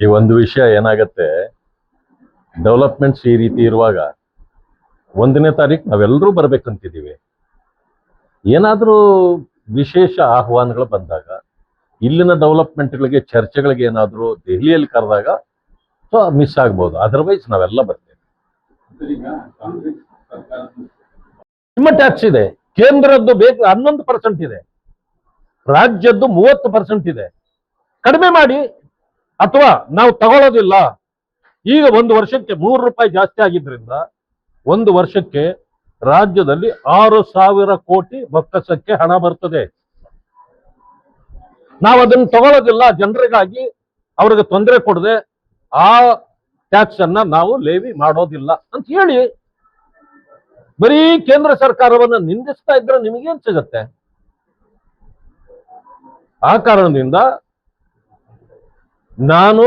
ಈ ಒಂದು ವಿಷಯ ಏನಾಗತ್ತೆ, ಡೆವಲಪ್ಮೆಂಟ್ಸ್ ಈ ರೀತಿ ಇರುವಾಗ 1ನೇ ತಾರೀಕು ನಾವೆಲ್ಲರೂ ಬರ್ಬೇಕಂತಿದ್ದೀವಿ. ಏನಾದರೂ ವಿಶೇಷ ಆಹ್ವಾನಗಳು ಬಂದಾಗ, ಇಲ್ಲಿನ ಡೆವಲಪ್ಮೆಂಟ್ಗಳಿಗೆ ಚರ್ಚೆಗಳಿಗೆ ಏನಾದರೂ ದೆಹಲಿಯಲ್ಲಿ ಕರೆದಾಗ ಸೊ ಮಿಸ್ ಆಗ್ಬೋದು. ಅದರ್ವೈಸ್ ನಾವೆಲ್ಲ ಬರ್ತೇವೆ. ನಿಮ್ಮ ಟ್ಯಾಕ್ಸ್ ಇದೆ, ಕೇಂದ್ರದ್ದು ಬೇಕು 11% ಇದೆ, ರಾಜ್ಯದ್ದು 30% ಇದೆ. ಕಡಿಮೆ ಮಾಡಿ, ಅಥವಾ ನಾವು ತಗೊಳ್ಳೋದಿಲ್ಲ. ಈಗ 1 ವರ್ಷಕ್ಕೆ 3 ರೂಪಾಯಿ ಜಾಸ್ತಿ ಆಗಿದ್ರಿಂದ 1 ವರ್ಷಕ್ಕೆ ರಾಜ್ಯದಲ್ಲಿ 6,000 ಕೋಟಿ ಬೊಕ್ಕಸಕ್ಕೆ ಹಣ ಬರ್ತದೆ. ನಾವು ಅದನ್ನು ತಗೊಳ್ಳೋದಿಲ್ಲ, ಜನರಿಗಾಗಿ ಅವ್ರಿಗೆ ತೊಂದರೆ ಕೊಡದೆ ಆ ಟ್ಯಾಕ್ಸ್ ಅನ್ನ ನಾವು ಲೇವಿ ಮಾಡೋದಿಲ್ಲ ಅಂತ ಹೇಳಿ ಬರೀ ಕೇಂದ್ರ ಸರ್ಕಾರವನ್ನ ನಿಂದಿಸ್ತಾ ಇದ್ರೆ ನಿಮಗೇನ್ ಸಿಗತ್ತೆ? ಆ ಕಾರಣದಿಂದ ನಾನು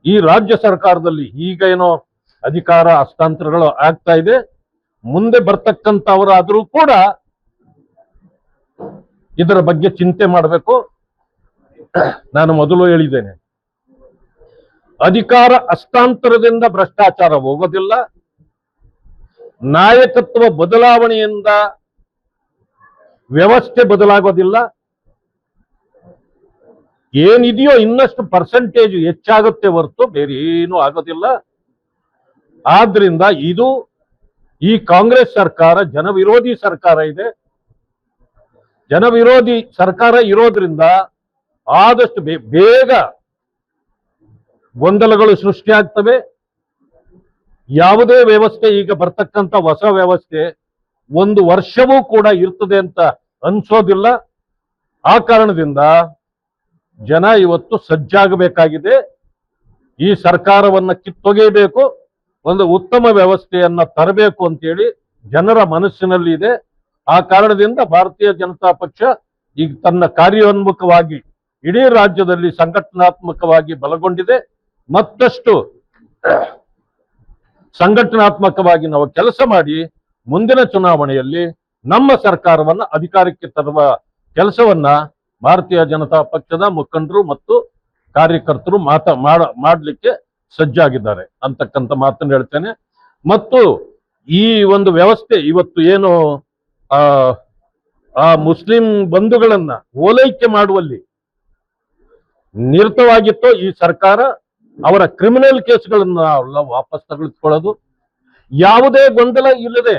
ಈ ರಾಜ್ಯ ಸರ್ಕಾರದಲ್ಲಿ ಈಗ ಏನೋ ಅಧಿಕಾರ ಹಸ್ತಾಂತರಗಳು ಆಗ್ತಾ ಇದೆ, ಮುಂದೆ ಬರ್ತಕ್ಕಂಥವರಾದ್ರೂ ಕೂಡ ಇದರ ಬಗ್ಗೆ ಚಿಂತೆ ಮಾಡಬೇಕು. ನಾನು ಮೊದಲು ಹೇಳಿದ್ದೇನೆ, ಅಧಿಕಾರ ಹಸ್ತಾಂತರದಿಂದ ಭ್ರಷ್ಟಾಚಾರ ಹೋಗೋದಿಲ್ಲ, ನಾಯಕತ್ವ ಬದಲಾವಣೆಯಿಂದ ವ್ಯವಸ್ಥೆ ಬದಲಾಗೋದಿಲ್ಲ. ಏನಿದೆಯೋ ಇನ್ನಷ್ಟು ಪರ್ಸೆಂಟೇಜ್ ಹೆಚ್ಚಾಗುತ್ತೆ ಹೊರತು ಬೇರೆ ಏನೂ ಆಗೋದಿಲ್ಲ. ಆದ್ರಿಂದ ಇದು ಈ ಕಾಂಗ್ರೆಸ್ ಸರ್ಕಾರ ಜನವಿರೋಧಿ ಸರ್ಕಾರ ಇದೆ. ಜನವಿರೋಧಿ ಸರ್ಕಾರ ಇರೋದ್ರಿಂದ ಆದಷ್ಟು ಬೇಗ ಗೊಂದಲಗಳು ಸೃಷ್ಟಿಯಾಗ್ತವೆ. ಯಾವುದೇ ವ್ಯವಸ್ಥೆ ಈಗ ಬರ್ತಕ್ಕಂಥ ಹೊಸ ವ್ಯವಸ್ಥೆ 1 ವರ್ಷವೂ ಕೂಡ ಇರ್ತದೆ ಅಂತ ಅನ್ಸೋದಿಲ್ಲ. ಆ ಕಾರಣದಿಂದ ಜನ ಇವತ್ತು ಸಜ್ಜಾಗಬೇಕಾಗಿದೆ. ಈ ಸರ್ಕಾರವನ್ನ ಕಿತ್ತೊಗೆಯಬೇಕು, ಒಂದು ಉತ್ತಮ ವ್ಯವಸ್ಥೆಯನ್ನ ತರಬೇಕು ಅಂತೇಳಿ ಜನರ ಮನಸ್ಸಿನಲ್ಲಿ ಇದೆ. ಆ ಕಾರಣದಿಂದ ಭಾರತೀಯ ಜನತಾ ಪಕ್ಷ ಈಗ ತನ್ನ ಕಾರ್ಯೋನ್ಮುಖವಾಗಿ ಇಡೀ ರಾಜ್ಯದಲ್ಲಿ ಸಂಘಟನಾತ್ಮಕವಾಗಿ ಬಲಗೊಂಡಿದೆ. ಮತ್ತಷ್ಟು ಸಂಘಟನಾತ್ಮಕವಾಗಿ ನಾವು ಕೆಲಸ ಮಾಡಿ ಮುಂದಿನ ಚುನಾವಣೆಯಲ್ಲಿ ನಮ್ಮ ಸರ್ಕಾರವನ್ನ ಅಧಿಕಾರಕ್ಕೆ ತರುವ ಕೆಲಸವನ್ನ ಭಾರತೀಯ ಜನತಾ ಪಕ್ಷದ ಮುಖಂಡರು ಮತ್ತು ಕಾರ್ಯಕರ್ತರು ಮಾಡಲಿಕ್ಕೆ ಸಜ್ಜಾಗಿದ್ದಾರೆ ಅಂತಕ್ಕಂಥ ಮಾತನ್ನು ಹೇಳ್ತೇನೆ. ಮತ್ತು ಈ ಒಂದು ವ್ಯವಸ್ಥೆ ಇವತ್ತು ಏನು ಆ ಮುಸ್ಲಿಂ ಬಂಧುಗಳನ್ನ ಓಲೈಕೆ ಮಾಡುವಲ್ಲಿ ನಿರತವಾಗಿತ್ತೋ ಈ ಸರ್ಕಾರ, ಅವರ ಕ್ರಿಮಿನಲ್ ಕೇಸ್ಗಳನ್ನ ವಾಪಸ್ ತೆಗೆದುಕೊಳ್ಳೋದು, ಯಾವುದೇ ಗೊಂದಲ ಇಲ್ಲದೆ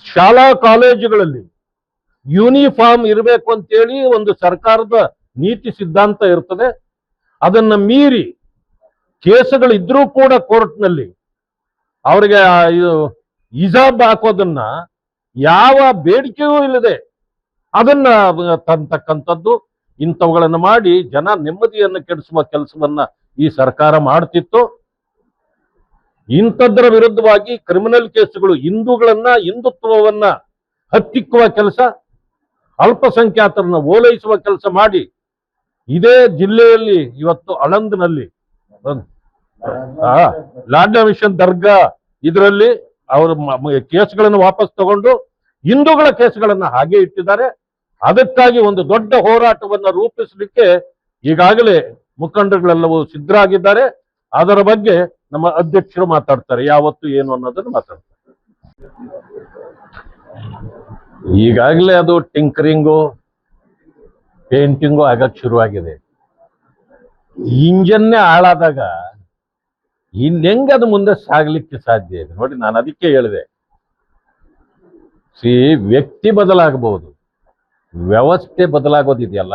ಶಾಲಾ ಕಾಲೇಜುಗಳಲ್ಲಿ ಯೂನಿಫಾರ್ಮ್ ಇರಬೇಕು ಅಂತೇಳಿ ಒಂದು ಸರ್ಕಾರದ ನೀತಿ ಸಿದ್ಧಾಂತ ಇರ್ತದೆ. ಅದನ್ನ ಮೀರಿ ಕೇಸುಗಳು ಇದ್ರೂ ಕೂಡ ಕೋರ್ಟ್ನಲ್ಲಿ ಅವರಿಗೆ ಹಿಜಾಬ್ ಹಾಕೋದನ್ನ ಯಾವ ಬೇಡಿಕೆಯೂ ಇಲ್ಲದೆ ಅದನ್ನ ತಂತಕ್ಕಂಥದ್ದು, ಇಂಥವುಗಳನ್ನು ಮಾಡಿ ಜನ ನೆಮ್ಮದಿಯನ್ನು ಕೆಡಿಸುವ ಕೆಲಸವನ್ನ ಈ ಸರ್ಕಾರ ಮಾಡ್ತಿತ್ತು. ಇಂಥದ್ರ ವಿರುದ್ಧವಾಗಿ ಕ್ರಿಮಿನಲ್ ಕೇಸುಗಳು ಹಿಂದುತ್ವವನ್ನ ಹತ್ತಿಕ್ಕುವ ಕೆಲಸ, ಅಲ್ಪಸಂಖ್ಯಾತರನ್ನ ಓಲೈಸುವ ಕೆಲಸ ಮಾಡಿ ಇದೇ ಜಿಲ್ಲೆಯಲ್ಲಿ ಇವತ್ತು ಆಳಂದ್ನಲ್ಲಿ ಲಾಡ್ನ ಮಿಷನ್ ದರ್ಗಾ ಇದರಲ್ಲಿ ಅವರು ಕೇಸ್ಗಳನ್ನು ವಾಪಸ್ ತಗೊಂಡು ಹಿಂದೂಗಳ ಕೇಸ್ಗಳನ್ನ ಹಾಗೆ ಇಟ್ಟಿದ್ದಾರೆ. ಅದಕ್ಕಾಗಿ ಒಂದು ದೊಡ್ಡ ಹೋರಾಟವನ್ನು ರೂಪಿಸಲಿಕ್ಕೆ ಈಗಾಗಲೇ ಮುಖಂಡರುಗಳೆಲ್ಲವೂ ಸಿದ್ಧರಾಗಿದ್ದಾರೆ. ಅದರ ಬಗ್ಗೆ ನಮ್ಮ ಅಧ್ಯಕ್ಷರು ಮಾತಾಡ್ತಾರೆ, ಯಾವತ್ತು ಏನು ಅನ್ನೋದನ್ನು ಮಾತಾಡ್ತಾರೆ. ಈಗಾಗಲೇ ಅದು ಟಿಂಕರಿಂಗು ಪೇಂಟಿಂಗು ಆಗಕ್ಕೆ ಶುರುವಾಗಿದೆ. ಇಂಜನ್ನೇ ಹಾಳಾದಾಗ ಇನ್ನೆಂಗೆ ಅದು ಮುಂದೆ ಸಾಗಲಿಕ್ಕೆ ಸಾಧ್ಯ ಇದೆ ನೋಡಿ. ನಾನು ಅದಕ್ಕೆ ಹೇಳಿದೆ, ವ್ಯಕ್ತಿ ಬದಲಾಗಬಹುದು, ವ್ಯವಸ್ಥೆ ಬದಲಾಗೋದಿದೆಯಲ್ಲ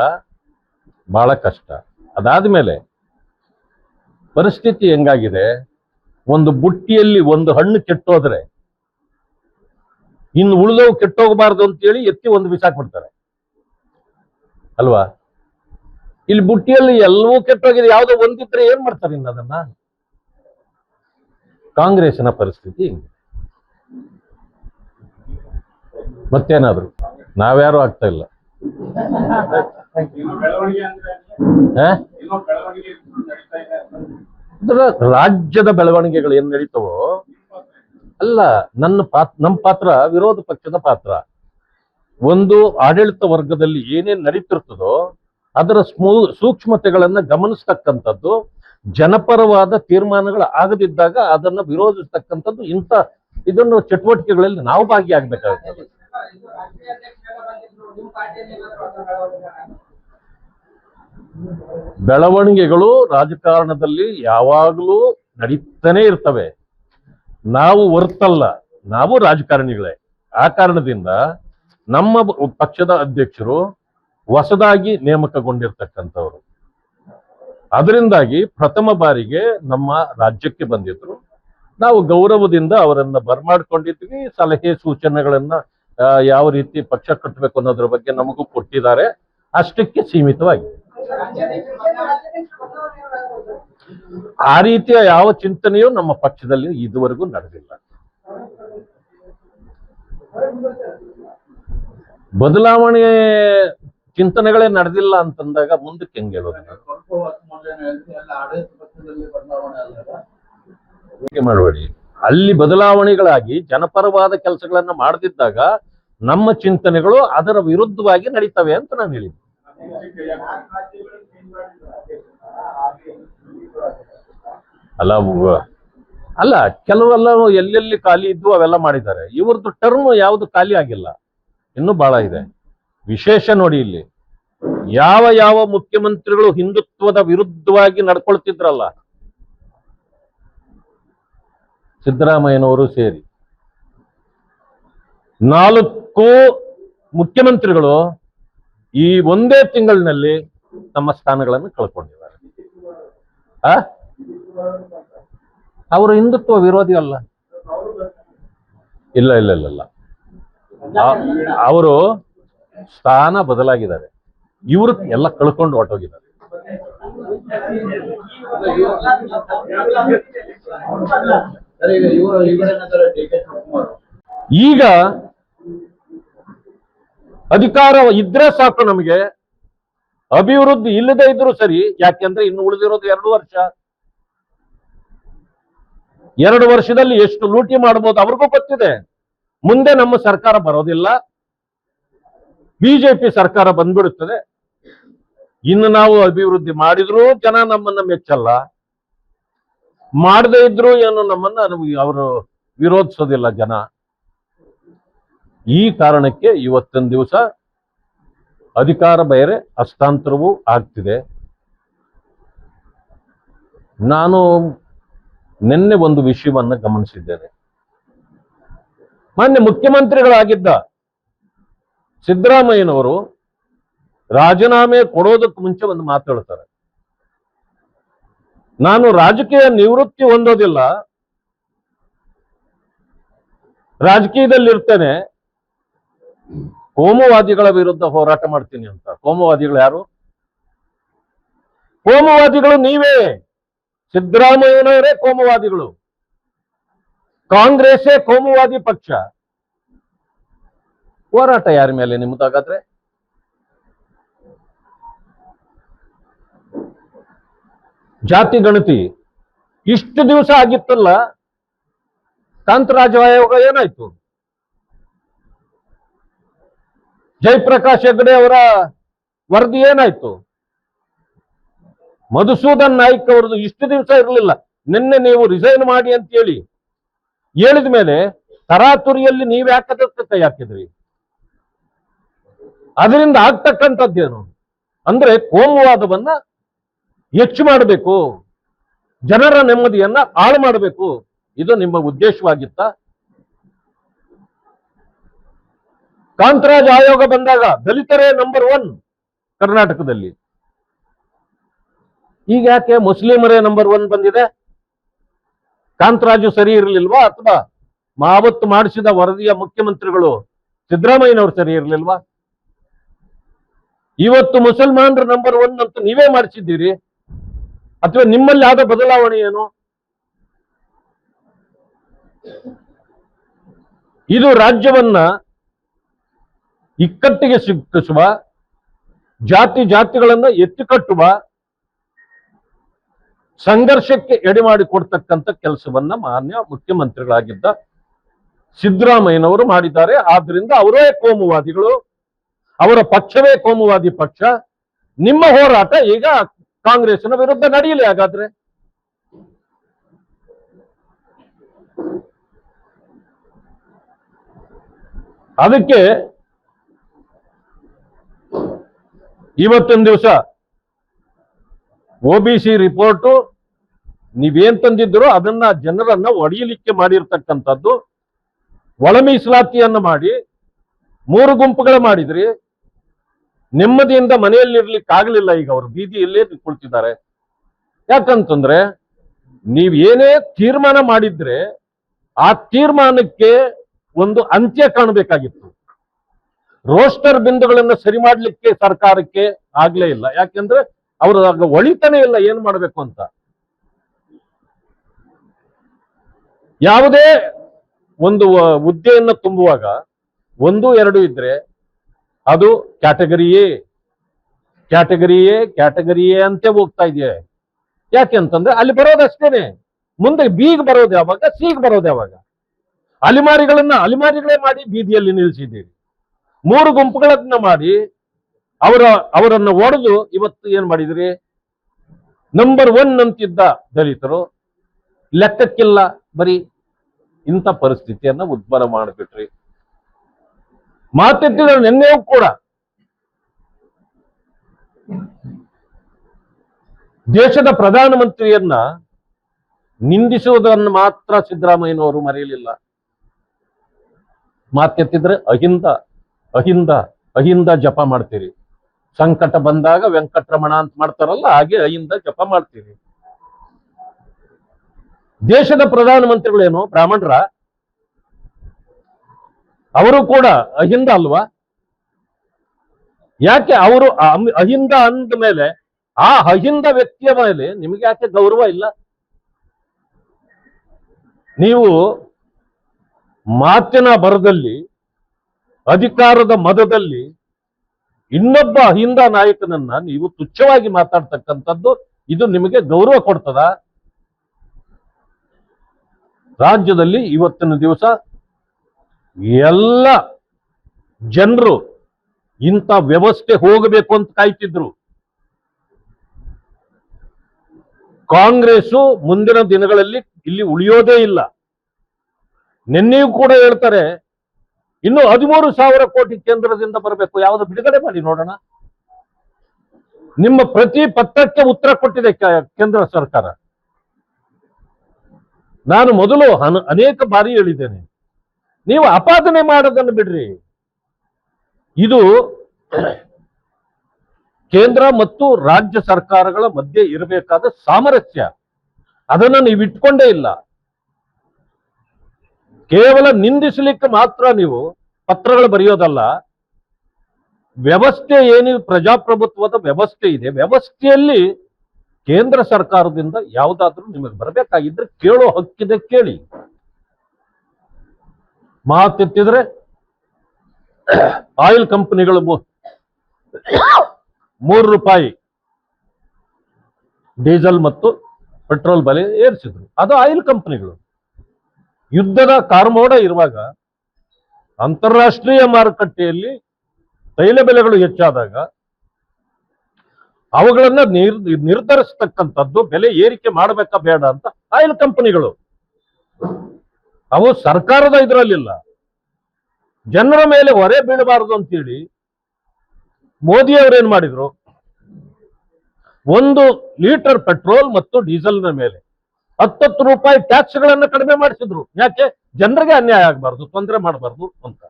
ಬಹಳ ಕಷ್ಟ. ಅದಾದ್ಮೇಲೆ ಪರಿಸ್ಥಿತಿ ಹೆಂಗಾಗಿದೆ, ಒಂದು ಬುಟ್ಟಿಯಲ್ಲಿ ಒಂದು ಹಣ್ಣು ಕೆಟ್ಟೋದ್ರೆ ಇನ್ನು ಉಳಿದವು ಕೆಟ್ಟೋಗಬಾರ್ದು ಅಂತೇಳಿ ಎತ್ತಿ ಒಂದು ಬಿಸಾಕ್ಬಿಡ್ತಾರೆ ಅಲ್ವಾ? ಇಲ್ಲಿ ಬುಟ್ಟಿಯಲ್ಲಿ ಎಲ್ಲವೂ ಕೆಟ್ಟೋಗಿದೆ, ಯಾವುದೋ ಒಂದಿದ್ರೆ ಏನ್ ಮಾಡ್ತಾರೆ ಇನ್ನು ಅದನ್ನ? ಕಾಂಗ್ರೆಸ್ನ ಪರಿಸ್ಥಿತಿ ಹಿಂಗೆ. ಮತ್ತೇನಾದ್ರು ನಾವ್ಯಾರು ಆಗ್ತಾ ಇಲ್ಲ. ರಾಜ್ಯದ ಬೆಳವಣಿಗೆಗಳು ಏನ್ ನಡೀತವೋ ಅಲ್ಲ, ನಮ್ಮ ಪಾತ್ರ ವಿರೋಧ ಪಕ್ಷದ ಪಾತ್ರ. ಒಂದು ಆಡಳಿತ ವರ್ಗದಲ್ಲಿ ಏನೇನ್ ನಡೀತಿರ್ತದೋ ಅದರ ಸೂಕ್ಷ್ಮತೆಗಳನ್ನ ಗಮನಿಸ್ತಕ್ಕಂಥದ್ದು, ಜನಪರವಾದ ತೀರ್ಮಾನಗಳು ಆಗದಿದ್ದಾಗ ಅದನ್ನ ವಿರೋಧಿಸ್ತಕ್ಕಂಥದ್ದು, ಇಂಥ ಇದನ್ನು ಚಟುವಟಿಕೆಗಳಲ್ಲಿ ನಾವು ಭಾಗಿಯಾಗಬೇಕಾಗುತ್ತದೆ. ಬೆಳವಣಿಗೆಗಳು ರಾಜಕಾರಣದಲ್ಲಿ ಯಾವಾಗಲೂ ನಡೀತಾನೆ ಇರ್ತವೆ. ನಾವು ಹೊರ್ತಲ್ಲ, ನಾವು ರಾಜಕಾರಣಿಗಳೇ. ಆ ಕಾರಣದಿಂದ ನಮ್ಮ ಪಕ್ಷದ ಅಧ್ಯಕ್ಷರು ಹೊಸದಾಗಿ ನೇಮಕಗೊಂಡಿರ್ತಕ್ಕಂಥವ್ರು. ಅದರಿಂದಾಗಿ ಪ್ರಥಮ ಬಾರಿಗೆ ನಮ್ಮ ರಾಜ್ಯಕ್ಕೆ ಬಂದಿದ್ರು. ನಾವು ಗೌರವದಿಂದ ಅವರನ್ನ ಬರ್ಮಾಡ್ಕೊಂಡಿದ್ವಿ. ಸಲಹೆ ಸೂಚನೆಗಳನ್ನ ಯಾವ ರೀತಿ ಪಕ್ಷ ಕಟ್ಟಬೇಕು ಅನ್ನೋದ್ರ ಬಗ್ಗೆ ನಮಗೂ ಕೊಟ್ಟಿದ್ದಾರೆ. ಅಷ್ಟಕ್ಕೆ ಸೀಮಿತವಾಗಿ ಆ ರೀತಿಯ ಯಾವ ಚಿಂತನೆಯೂ ನಮ್ಮ ಪಕ್ಷದಲ್ಲಿ ಇದುವರೆಗೂ ನಡೆದಿಲ್ಲ. ಬದಲಾವಣೆ ಚಿಂತನೆಗಳೇ ನಡೆದಿಲ್ಲ ಅಂತಂದಾಗ ಮುಂದಕ್ಕೆ ಹೆಂಗೆ ಹೇಳೋದು? ಮಾಡಬೇಡಿ. ಅಲ್ಲಿ ಬದಲಾವಣೆಗಳಾಗಿ ಜನಪರವಾದ ಕೆಲಸಗಳನ್ನ ಮಾಡದಿದ್ದಾಗ ನಮ್ಮ ಚಿಂತನೆಗಳು ಅದರ ವಿರುದ್ಧವಾಗಿ ನಡೀತವೆ ಅಂತ ನಾನು ಹೇಳಿದ್ದೆ. ಅಲ್ಲ ಕೆಲವೆಲ್ಲ ಎಲ್ಲೆಲ್ಲಿ ಖಾಲಿ ಇದ್ವು ಅವೆಲ್ಲ ಮಾಡಿದ್ದಾರೆ. ಇವ್ರದ್ದು ಟರ್ಮ್ ಯಾವುದು ಖಾಲಿ ಆಗಿಲ್ಲ, ಇನ್ನೂ ಬಹಳ ಇದೆ. ವಿಶೇಷ ನೋಡಿ, ಇಲ್ಲಿ ಯಾವ ಯಾವ ಮುಖ್ಯಮಂತ್ರಿಗಳು ಹಿಂದುತ್ವದ ವಿರುದ್ಧವಾಗಿ ನಡ್ಕೊಳ್ತಿದ್ರಲ್ಲ, ಸಿದ್ದರಾಮಯ್ಯನವರು ಸೇರಿ 4 ಮುಖ್ಯಮಂತ್ರಿಗಳು ಈ ಒಂದೇ ತಿಂಗಳಿನಲ್ಲಿ ತಮ್ಮ ಸ್ಥಾನಗಳನ್ನು ಕಳ್ಕೊಂಡಿದ್ದಾರೆ. ಅವರು ಹಿಂದುತ್ವ ವಿರೋಧಿ ಅಲ್ಲ. ಇಲ್ಲ ಇಲ್ಲ ಇಲ್ಲ ಇಲ್ಲ, ಅವರು ಸ್ಥಾನ ಬದಲಾಗಿದ್ದಾರೆ. ಇವರು ಎಲ್ಲ ಕಳ್ಕೊಂಡು ಹೊರಟೋಗಿದ್ದಾರೆ. ಈಗ ಅಧಿಕಾರ ಇದ್ರೆ ಸಾಕು ನಮಗೆ, ಅಭಿವೃದ್ಧಿ ಇಲ್ಲದೆ ಇದ್ರು ಸರಿ. ಯಾಕೆಂದ್ರೆ ಇನ್ನು ಉಳಿದಿರೋದು 2 ವರ್ಷ. 2 ವರ್ಷದಲ್ಲಿ ಎಷ್ಟು ಲೂಟಿ ಮಾಡಬಹುದು ಅವ್ರಿಗೂ ಗೊತ್ತಿದೆ. ಮುಂದೆ ನಮ್ಮ ಸರ್ಕಾರ ಬರೋದಿಲ್ಲ, ಬಿಜೆಪಿ ಸರ್ಕಾರ ಬಂದ್ಬಿಡುತ್ತದೆ. ಇನ್ನು ನಾವು ಅಭಿವೃದ್ಧಿ ಮಾಡಿದ್ರು ಜನ ನಮ್ಮನ್ನ ಮೆಚ್ಚಲ್ಲ, ಮಾಡದೇ ಇದ್ರು ಏನು ನಮ್ಮನ್ನ ಅವರು ವಿರೋಧಿಸೋದಿಲ್ಲ ಜನ. ಈ ಕಾರಣಕ್ಕೆ ಇವತ್ತಿನ ದಿವಸ ಅಧಿಕಾರ ಬೇರೆ, ಹಸ್ತಾಂತರವೂ ಆಗ್ತಿದೆ. ನಾನು ನಿನ್ನೆ ಒಂದು ವಿಷಯವನ್ನ ಗಮನಿಸಿದ್ದೇನೆ. ಮಾನ್ಯ ಮುಖ್ಯಮಂತ್ರಿಗಳಾಗಿದ್ದ ಸಿದ್ದರಾಮಯ್ಯನವರು ರಾಜೀನಾಮೆ ಕೊಡೋದಕ್ಕೆ ಮುಂಚೆ ಒಂದು ಮಾತು ಹೇಳ್ತಾರೆ, ನಾನು ರಾಜಕೀಯ ನಿವೃತ್ತಿ ಹೊಂದೋದಿಲ್ಲ, ರಾಜಕೀಯದಲ್ಲಿ ಇರ್ತೇನೆ, ಕೋಮುವಾದಿಗಳ ವಿರುದ್ಧ ಹೋರಾಟ ಮಾಡ್ತೀನಿ ಅಂತ. ಕೋಮುವಾದಿಗಳು ಯಾರು? ಕೋಮುವಾದಿಗಳು ನೀವೇ. ಸಿದ್ದರಾಮಯ್ಯನವರೇ ಕೋಮುವಾದಿಗಳು, ಕಾಂಗ್ರೆಸ್ಸೇ ಕೋಮುವಾದಿ ಪಕ್ಷ. ಹೋರಾಟ ಯಾರ ಮೇಲೆ ನಿಮ್ಮದಾಗಾದ್ರೆ? ಜಾತಿ ಗಣತಿ ಇಷ್ಟು ದಿವಸ ಆಗಿತ್ತಲ್ಲ, ಕಾಂತರಾಜ್ ಆಯೋಗ ಏನಾಯ್ತು? ಜಯಪ್ರಕಾಶ್ ಹೆಗಡೆ ಅವರ ವರದಿ ಏನಾಯ್ತು? ಮಧುಸೂದನ್ ನಾಯ್ಕ್ ಅವರದು ಇಷ್ಟು ದಿವಸ ಇರಲಿಲ್ಲ. ನಿನ್ನೆ ನೀವು ರಿಸೈನ್ ಮಾಡಿ ಅಂತ ಹೇಳಿದ ಮೇಲೆ ತರಾತುರಿಯಲ್ಲಿ ನೀವು ಯಾಕದಕ್ಕೆ ಕೈ ಹಾಕಿದ್ರಿ? ಅದರಿಂದ ಆಗ್ತಕ್ಕಂಥದ್ದೇನು ಅಂದ್ರೆ ಕೋಮುವಾದವನ್ನ ಹೆಚ್ಚು ಮಾಡಬೇಕು, ಜನರ ನೆಮ್ಮದಿಯನ್ನ ಹಾಳು ಮಾಡಬೇಕು. ಇದು ನಿಮ್ಮ ಉದ್ದೇಶವಾಗಿತ್ತ? ಕಾಂತರಾಜ್ ಆಯೋಗ ಬಂದಾಗ ದಲಿತರೇ ನಂಬರ್ 1 ಕರ್ನಾಟಕದಲ್ಲಿ. ಈಗ ಯಾಕೆ ಮುಸ್ಲಿಮರೇ ನಂಬರ್ 1 ಬಂದಿದೆ? ಕಾಂತರಾಜು ಸರಿ ಇರಲಿಲ್ವಾ? ಅಥವಾ ಅವತ್ತು ಮಾಡಿಸಿದ ವರದಿಯ ಮುಖ್ಯಮಂತ್ರಿಗಳು ಸಿದ್ದರಾಮಯ್ಯನವರು ಸರಿ ಇರಲಿಲ್ವಾ? ಇವತ್ತು ಮುಸಲ್ಮಾನರ ನಂಬರ್ 1 ಅಂತ ನೀವೇ ಮಾಡಿಸಿದ್ದೀರಿ. ಅಥವಾ ನಿಮ್ಮಲ್ಲಿ ಆದ ಬದಲಾವಣೆ ಏನು? ಇದು ರಾಜ್ಯವನ್ನ ಇಕ್ಕಟ್ಟಿಗೆ ಸಿಕ್ಕಿಸುವ, ಜಾತಿಗಳನ್ನ ಎತ್ತಿಕಟ್ಟುವ, ಸಂಘರ್ಷಕ್ಕೆ ಎಡೆಮಾಡಿ ಕೊಡ್ತಕ್ಕಂಥ ಕೆಲಸವನ್ನ ಮಾನ್ಯ ಮುಖ್ಯಮಂತ್ರಿಗಳಾಗಿದ್ದ ಸಿದ್ದರಾಮಯ್ಯನವರು ಮಾಡಿದ್ದಾರೆ. ಆದ್ರಿಂದ ಅವರೇ ಕೋಮುವಾದಿಗಳು, ಅವರ ಪಕ್ಷವೇ ಕೋಮುವಾದಿ ಪಕ್ಷ. ನಿಮ್ಮ ಹೋರಾಟ ಈಗ ಕಾಂಗ್ರೆಸ್ನ ವಿರುದ್ಧ ನಡೆಯಲಿ. ಹಾಗಾದ್ರೆ ಅದಕ್ಕೆ ಇವತ್ತಿನ ದಿವಸ OBC ರಿಪೋರ್ಟು ನೀವೇನ್ ತಂದಿದ್ರು ಅದನ್ನ ಜನರನ್ನ ಒಡೆಯಲಿಕ್ಕೆ ಮಾಡಿರ್ತಕ್ಕಂಥದ್ದು. ಒಳ ಮೀಸಲಾತಿಯನ್ನ ಮಾಡಿ 3 ಗುಂಪುಗಳು ಮಾಡಿದ್ರಿ. ನೆಮ್ಮದಿಯಿಂದ ಮನೆಯಲ್ಲಿರ್ಲಿಕ್ಕೆ ಆಗ್ಲಿಲ್ಲ. ಈಗ ಅವರು ಬೀದಿಯಲ್ಲೇ ಕುಳಿತಿದ್ದಾರೆ. ಯಾಕಂತಂದ್ರೆ ನೀವ್ ಏನೇ ತೀರ್ಮಾನ ಮಾಡಿದ್ರೆ ಆ ತೀರ್ಮಾನಕ್ಕೆ ಒಂದು ಅಂತ್ಯ ಕಾಣಬೇಕಾಗಿತ್ತು. ರೋಸ್ಟರ್ ಬಿಂದುಗಳನ್ನ ಸರಿ ಮಾಡ್ಲಿಕ್ಕೆ ಸರ್ಕಾರಕ್ಕೆ ಆಗ್ಲೇ ಇಲ್ಲ. ಯಾಕೆಂದ್ರೆ ಅವರು ಒಳಿತಾನೆ ಇಲ್ಲ ಏನ್ ಮಾಡ್ಬೇಕು ಅಂತ. ಯಾವುದೇ ಒಂದು ಹುದ್ದೆಯನ್ನು ತುಂಬುವಾಗ 1, 2 ಇದ್ರೆ ಅದು ಕ್ಯಾಟಗರಿಯೇ ಅಂತೆ ಹೋಗ್ತಾ ಇದೆಯೇ. ಯಾಕೆ ಅಂತಂದ್ರೆ ಅಲ್ಲಿ ಬರೋದಷ್ಟೇನೆ. ಮುಂದೆ ಬಿಗ್ ಬರೋದು ಯಾವಾಗ, ಸಿಗ್ ಬರೋದು ಯಾವಾಗ? ಅಲಿಮಾರಿಗಳೇ ಮಾಡಿ ಬೀದಿಯಲ್ಲಿ ನಿಲ್ಲಿಸಿದ್ದೀರಿ. 3 ಗುಂಪುಗಳನ್ನ ಮಾಡಿ ಅವರನ್ನ ಒಡೆದು ಇವತ್ತು ಏನ್ ಮಾಡಿದ್ರಿ? ನಂಬರ್ 1 ಅಂತಿದ್ದ ದಲಿತರು ಲೆಕ್ಕಕ್ಕಿಲ್ಲ. ಬರೀ ಇಂಥ ಪರಿಸ್ಥಿತಿಯನ್ನ ಉದ್ಭವ ಮಾಡಿಬಿಟ್ರಿ. ಮಾತೆತ್ತಿದ್ರೆ ನಿನ್ನೆಯೂ ಕೂಡ ದೇಶದ ಪ್ರಧಾನಮಂತ್ರಿಯನ್ನ ನಿಂದಿಸುವುದನ್ನು ಮಾತ್ರ ಸಿದ್ದರಾಮಯ್ಯನವರು ಮರೆಯಲಿಲ್ಲ. ಮಾತೆತ್ತಿದ್ರೆ ಅಹಿಂದ ಜಪ ಮಾಡ್ತೀರಿ. ಸಂಕಟ ಬಂದಾಗ ವೆಂಕಟರಮಣ ಅಂತ ಮಾಡ್ತಾರಲ್ಲ, ಹಾಗೆ ಅಹಿಂದ ಜಪ ಮಾಡ್ತೀರಿ. ದೇಶದ ಪ್ರಧಾನಮಂತ್ರಿಗಳೇನು ಬ್ರಾಹ್ಮಣರ? ಅವರು ಕೂಡ ಅಹಿಂದ ಅಲ್ವಾ? ಯಾಕೆ ಅವರು ಅಹಿಂದ ಅಂದ ಮೇಲೆ ಆ ಅಹಿಂದ ವ್ಯಕ್ತಿಯ ಮೇಲೆ ನಿಮಗೆ ಯಾಕೆ ಗೌರವ ಇಲ್ಲ? ನೀವು ಮಾತಿನ ಬರದಲ್ಲಿ, ಅಧಿಕಾರದ ಮದದಲ್ಲಿ ಇನ್ನೊಬ್ಬ ಅಹಿಂದ ನಾಯಕನನ್ನ ನೀವು ತುಚ್ಛವಾಗಿ ಮಾತಾಡ್ತಕ್ಕಂಥದ್ದು ಇದು ನಿಮಗೆ ಗೌರವ ಕೊಡ್ತದ? ರಾಜ್ಯದಲ್ಲಿ ಇವತ್ತಿನ ದಿವಸ ಎಲ್ಲ ಜನರು ಇಂಥ ವ್ಯವಸ್ಥೆ ಹೋಗಬೇಕು ಅಂತ ಕಾಯ್ತಿದ್ರು. ಕಾಂಗ್ರೆಸ್ಸು ಮುಂದಿನ ದಿನಗಳಲ್ಲಿ ಇಲ್ಲಿ ಉಳಿಯೋದೇ ಇಲ್ಲ. ನಿನ್ನೆಯೂ ಕೂಡ ಹೇಳ್ತಾರೆ ಇನ್ನು 13,000 ಕೋಟಿ ಕೇಂದ್ರದಿಂದ ಬರಬೇಕು. ಯಾವುದು ಬಿಡುಗಡೆ ಮಾಡಿ ನೋಡೋಣ. ನಿಮ್ಮ ಪ್ರತಿ ಪತ್ರಕ್ಕೆ ಉತ್ತರ ಕೊಟ್ಟಿದೆ ಕೇಂದ್ರ ಸರ್ಕಾರ. ನಾನು ಮೊದಲು ಅನೇಕ ಬಾರಿ ಹೇಳಿದ್ದೇನೆ, ನೀವು ಆಪಾದನೆ ಮಾಡೋದನ್ನು ಬಿಡ್ರಿ. ಇದು ಕೇಂದ್ರ ಮತ್ತು ರಾಜ್ಯ ಸರ್ಕಾರಗಳ ಮಧ್ಯೆ ಇರಬೇಕಾದ ಸಾಮರಸ್ಯ. ಅದನ್ನು ನೀವು ಇಟ್ಕೊಂಡೇ ಇಲ್ಲ. ಕೇವಲ ನಿಂದಿಸಲಿಕ್ಕೆ ಮಾತ್ರ ನೀವು ಪತ್ರಗಳು ಬರೆಯೋದಲ್ಲ. ವ್ಯವಸ್ಥೆ ಏನು ಪ್ರಜಾಪ್ರಭುತ್ವದ ವ್ಯವಸ್ಥೆ ಇದೆ, ವ್ಯವಸ್ಥೆಯಲ್ಲಿ ಕೇಂದ್ರ ಸರ್ಕಾರದಿಂದ ಯಾವುದಾದ್ರೂ ನಿಮಗೆ ಬರಬೇಕಾಗಿದ್ರೆ ಕೇಳೋ ಹಕ್ಕಿದೆ, ಕೇಳಿ. ಮಾತೆತ್ತಿದ್ರೆ ಆಯಿಲ್ ಕಂಪನಿಗಳು 3 ರೂಪಾಯಿ ಡೀಸೆಲ್ ಮತ್ತು ಪೆಟ್ರೋಲ್ ಬೆಲೆ ಏರಿಸಿದ್ರು. ಅದು ಆಯಿಲ್ ಕಂಪನಿಗಳು. ಯುದ್ಧದ ಕಾರ್ಮೋಡ ಇರುವಾಗ ಅಂತಾರಾಷ್ಟ್ರೀಯ ಮಾರುಕಟ್ಟೆಯಲ್ಲಿ ತೈಲ ಬೆಲೆಗಳು ಹೆಚ್ಚಾದಾಗ ಅವುಗಳನ್ನ ನಿರ್ಧರಿಸತಕ್ಕಂಥದ್ದು ಬೆಲೆ ಏರಿಕೆ ಮಾಡಬೇಕಾ ಬೇಡ ಅಂತ ಆಯಿಲ್ ಕಂಪನಿಗಳು. ಅವು ಸರ್ಕಾರದ ಇದರಲ್ಲಿಲ್ಲ. ಜನರ ಮೇಲೆ ಹೊರೆ ಬೀಳಬಾರದು ಅಂತೇಳಿ ಮೋದಿ ಅವರೇನ್ ಮಾಡಿದ್ರು? 1 ಲೀಟರ್ ಪೆಟ್ರೋಲ್ ಮತ್ತು ಡೀಸೆಲ್ನ ಮೇಲೆ 10 ರೂಪಾಯಿ ಟ್ಯಾಕ್ಸ್ಗಳನ್ನ ಕಡಿಮೆ ಮಾಡಿಸಿದ್ರು. ಯಾಕೆ? ಜನರಿಗೆ ಅನ್ಯಾಯ ಆಗಬಾರ್ದು, ತೊಂದರೆ ಮಾಡಬಾರ್ದು ಅಂತ.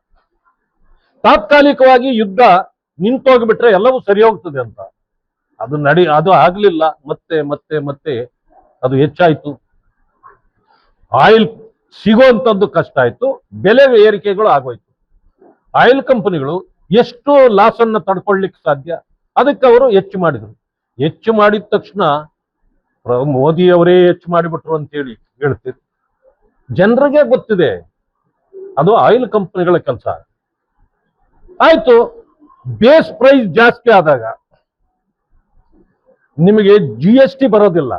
ತಾತ್ಕಾಲಿಕವಾಗಿ ಯುದ್ಧ ನಿಂತೋಗ್ಬಿಟ್ರೆ ಎಲ್ಲವೂ ಸರಿ ಹೋಗ್ತದೆ ಅಂತ. ಅದು ಆಗ್ಲಿಲ್ಲ. ಮತ್ತೆ ಅದು ಹೆಚ್ಚಾಯ್ತು. ಆಯಿಲ್ ಸಿಗುವಂತದ್ದು ಕಷ್ಟ ಆಯ್ತು, ಬೆಲೆ ಏರಿಕೆಗಳು ಆಗೋಯ್ತು. ಆಯಿಲ್ ಕಂಪನಿಗಳು ಎಷ್ಟು ಲಾಸ್ ಅನ್ನ ತಡ್ಕೊಳ್ಳಿಕ್ಕೆ ಸಾಧ್ಯ? ಅದಕ್ಕೆ ಅವರು ಹೆಚ್ಚು ಮಾಡಿದ್ರು. ಹೆಚ್ಚು ಮಾಡಿದ ತಕ್ಷಣ ಮೋದಿ ಅವರೇ ಹೆಚ್ಚು ಮಾಡಿಬಿಟ್ರು ಅಂತೇಳಿ ಹೇಳ್ತೀರಿ. ಜನರಿಗೆ ಗೊತ್ತಿದೆ ಅದು ಆಯಿಲ್ ಕಂಪನಿಗಳ ಕೆಲಸ. ಆಯ್ತು, ಬೇಸ್ ಪ್ರೈಸ್ ಜಾಸ್ತಿ ಆದಾಗ ನಿಮಗೆ GST ಬರೋದಿಲ್ಲ.